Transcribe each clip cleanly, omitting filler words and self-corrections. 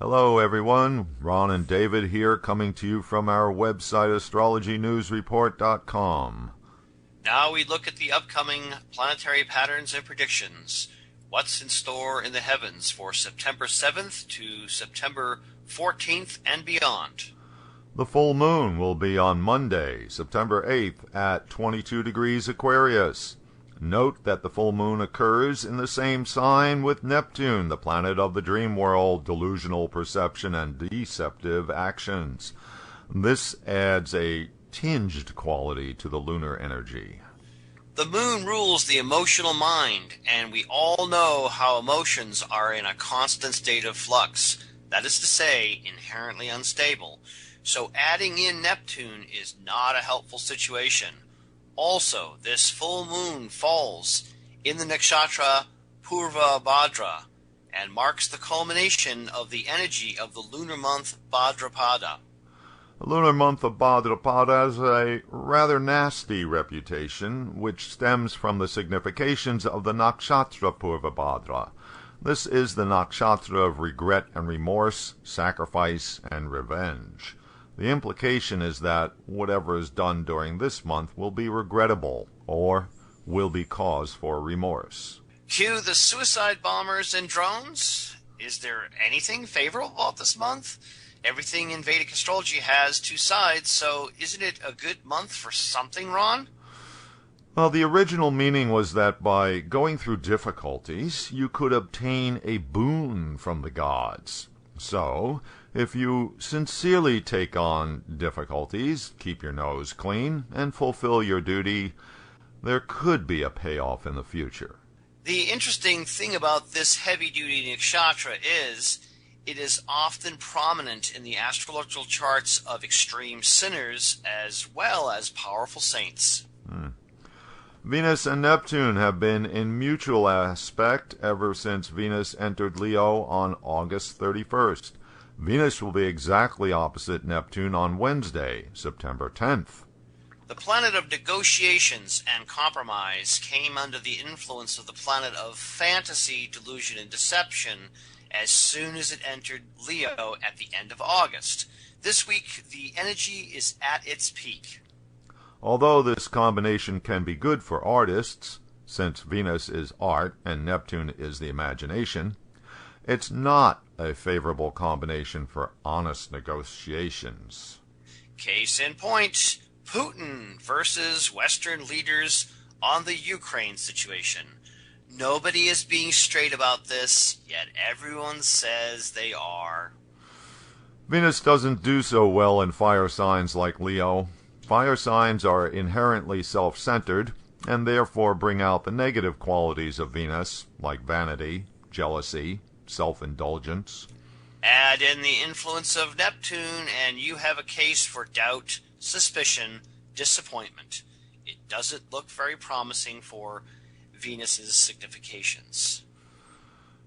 Hello everyone, Ron and David here coming to you from our website astrologynewsreport.com. Now we look at the upcoming planetary patterns and predictions. What's in store in the heavens for September 7th to September 14th and beyond. The full moon will be on Monday, September 8th at 22 degrees Aquarius. Note that the full moon occurs in the same sign with Neptune, the planet of the dream world, delusional perception, and deceptive actions. This adds a tinged quality to the lunar energy. The moon rules the emotional mind, and we all know how emotions are in a constant state of flux. That is to say, inherently unstable. So adding in Neptune is not a helpful situation. Also, this full moon falls in the nakshatra Purva Bhadra and marks the culmination of the energy of the lunar month Bhadrapada. The lunar month of Bhadrapada has a rather nasty reputation, which stems from the significations of the nakshatra Purva Bhadra. This is the nakshatra of regret and remorse, sacrifice and revenge. The implication is that whatever is done during this month will be regrettable or will be cause for remorse. Cue the suicide bombers and drones. Is there anything favorable about this month? Everything in Vedic astrology has two sides, so isn't it a good month for something, Ron? Well, the original meaning was that by going through difficulties, you could obtain a boon from the gods. So, if you sincerely take on difficulties, keep your nose clean, and fulfill your duty, there could be a payoff in the future. The interesting thing about this heavy-duty nakshatra is it is often prominent in the astrological charts of extreme sinners as well as powerful saints. Venus and Neptune have been in mutual aspect ever since Venus entered Leo on August 31st. Venus will be exactly opposite Neptune on Wednesday, September 10th. The planet of negotiations and compromise came under the influence of the planet of fantasy, delusion, and deception as soon as it entered Leo at the end of August. This week, the energy is at its peak. Although this combination can be good for artists, since Venus is art and Neptune is the imagination, it's not a favorable combination for honest negotiations. Case in point, Putin versus Western leaders on the Ukraine situation. Nobody is being straight about this, yet everyone says they are. Venus doesn't do so well in fire signs like Leo. Fire signs are inherently self-centered and therefore bring out the negative qualities of Venus, like vanity, jealousy, self-indulgence. Add in the influence of Neptune and you have a case for doubt, suspicion, disappointment. It doesn't look very promising for Venus's significations.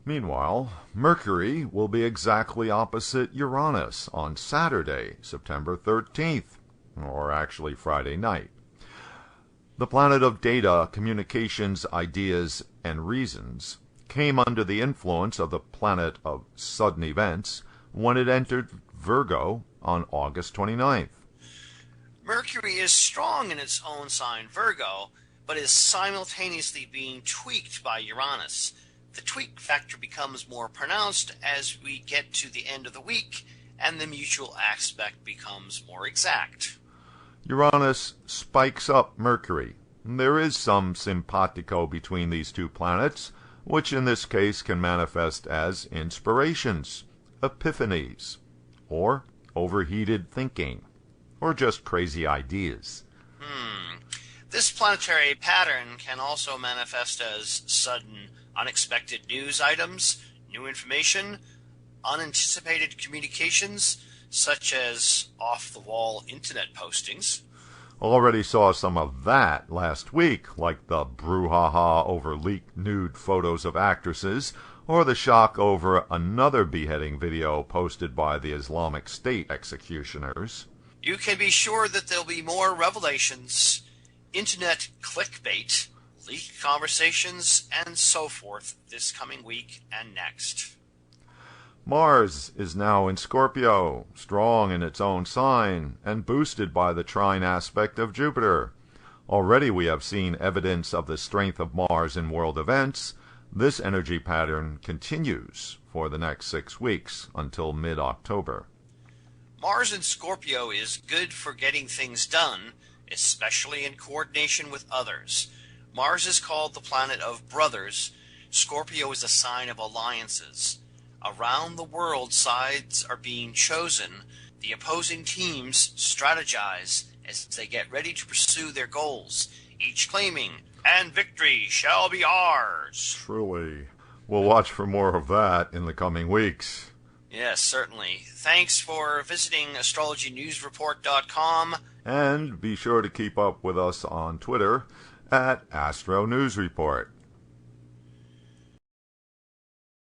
Meanwhile, Mercury will be exactly opposite Uranus on Saturday, September 13th. Or actually Friday night. The planet of data, communications, ideas, and reasons came under the influence of the planet of sudden events when it entered Virgo on August 29th. Mercury is strong in its own sign, Virgo, but is simultaneously being tweaked by Uranus. The tweak factor becomes more pronounced as we get to the end of the week, and the mutual aspect becomes more exact. Uranus spikes up Mercury. There is some simpatico between these two planets, which in this case can manifest as inspirations, epiphanies, or overheated thinking, or just crazy ideas. This planetary pattern can also manifest as sudden, unexpected news items, new information, unanticipated communications, such as off-the-wall internet postings. Already saw some of that last week, like the brouhaha over leaked nude photos of actresses, or the shock over another beheading video posted by the Islamic State executioners. You can be sure that there'll be more revelations, internet clickbait, leaked conversations, and so forth this coming week and next. Mars is now in Scorpio, strong in its own sign, and boosted by the trine aspect of Jupiter. Already we have seen evidence of the strength of Mars in world events. This energy pattern continues for the next 6 weeks until mid-October. Mars in Scorpio is good for getting things done, especially in coordination with others. Mars is called the planet of brothers. Scorpio is a sign of alliances. Around the world, sides are being chosen. The opposing teams strategize as they get ready to pursue their goals, each claiming, "And victory shall be ours." Truly. We'll watch for more of that in the coming weeks. Yes, certainly. Thanks for visiting astrologynewsreport.com. And be sure to keep up with us on Twitter at Astro News Report.